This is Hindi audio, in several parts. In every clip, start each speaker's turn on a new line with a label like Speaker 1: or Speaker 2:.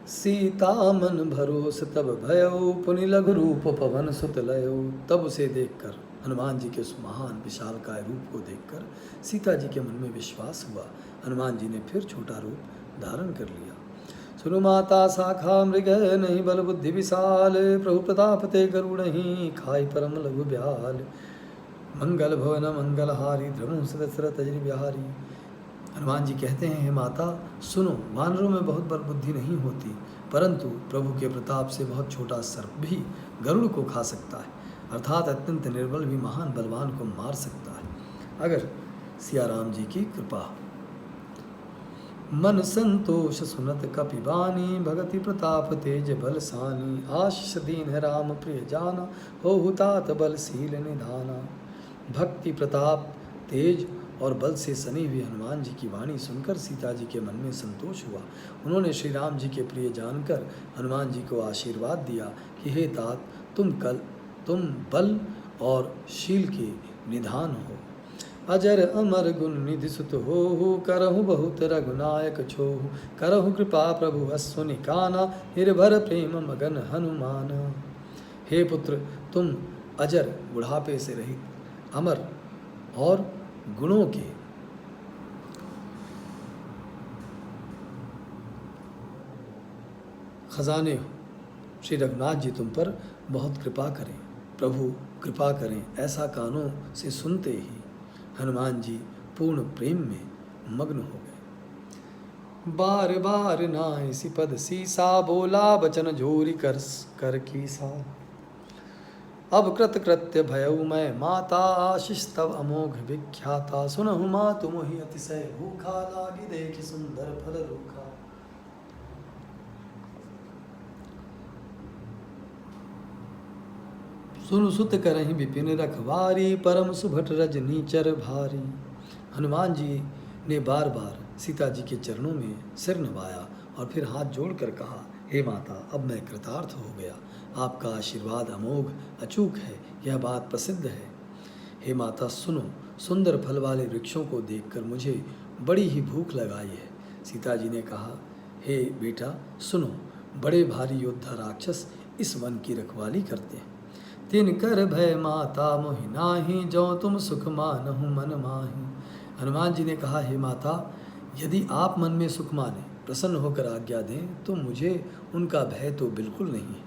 Speaker 1: सीता मन भरोस तब भयो, पुनि लघु रूप पवन सुत लयो। तब उसे देखकर, हनुमान जी के उस महान विशालकाय रूप को देखकर सीता जी के मन में विश्वास हुआ। हनुमान जी ने फिर छोटा रूप धारण कर लिया। सुनु माता शाखा मृग नहीं बल बुद्धि विशाल, प्रभु प्रताप ते गरुड़हि खाई परम लघु ब्याल। मंगल भवन मंगलहारी, द्रमु सदसर तजरि बिहारी। हनुमान जी कहते हैं, हे माता सुनो, वानरों में बहुत बल बुद्धि नहीं होती, परंतु प्रभु के प्रताप से बहुत छोटा सर्प भी गरुड़ को खा सकता है, अर्थात अत्यंत निर्बल भी महान बलवान को मार सकता है, अगर सिया राम जी की कृपा हो। मन संतोष सुनत कपिबानी, भगति प्रताप तेज बल सानी। आशीष दीन है राम प्रिय जाना, हो हुतात बलशील निधाना। भक्ति प्रताप तेज और बल से सनी हुए हनुमान जी की वाणी सुनकर सीता जी के मन में संतोष हुआ। उन्होंने श्री राम जी के प्रिय जानकर हनुमान जी को आशीर्वाद दिया कि हे तात, तुम बल और शील के निधान हो। अजर अमर गुण निधि सुत हो, करहु बहुत रघुनायक छोहु। करहु कृपा प्रभु अश्वनि काना, निर्भर प्रेम मगन हनुमाना। हे पुत्र, तुम अजर बुढ़ापे से रहित, अमर और गुणों के खजाने हो। श्री रघुनाथ जी तुम पर बहुत कृपा करें, प्रभु कृपा करें, ऐसा कानों से सुनते ही हनुमान जी पूर्ण प्रेम में मग्न हो गए। बार बार नाय सिपद सीसा, बोला बचन जोरी कर कीसा। अब कृत कृत्य भयउ मैं माता, आशीष तब अमोघ विख्याता। सुनहु मातु मोहि अतिशय भूखा, लागी देखि सुंदर फल रूखा। सुनु सुत करहि विपिन रखवारी, परम सुभट रजनीचर भारी। हनुमान जी ने बार बार सीता जी के चरणों में सिर नवाया और फिर हाथ जोड़कर कहा, हे माता, अब मैं कृतार्थ हो गया। आपका आशीर्वाद अमोघ अचूक है, यह बात प्रसिद्ध है। हे माता सुनो, सुंदर फल वाले वृक्षों को देखकर मुझे बड़ी ही भूख लगाई है। सीता जी ने कहा, हे बेटा सुनो, बड़े भारी योद्धा राक्षस इस वन की रखवाली करते हैं। तिन कर भय माता मोहि नाहि, जो तुम सुख मानहु मन माहि। हनुमान जी ने कहा, हे माता, यदि आप मन में सुख माने, प्रसन्न होकर आज्ञा दें, तो मुझे उनका भय तो बिल्कुल नहीं है।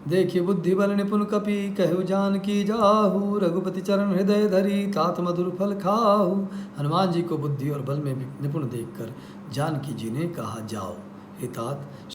Speaker 1: देखिए बुद्धि बल निपुण कपि, कहु जान की जाहू। रघुपति चरण हृदय धरी, तात मधुर फल खाहू। हनुमान जी को बुद्धि और बल में निपुण देखकर जानकी जी ने कहा, जाओ हे तात,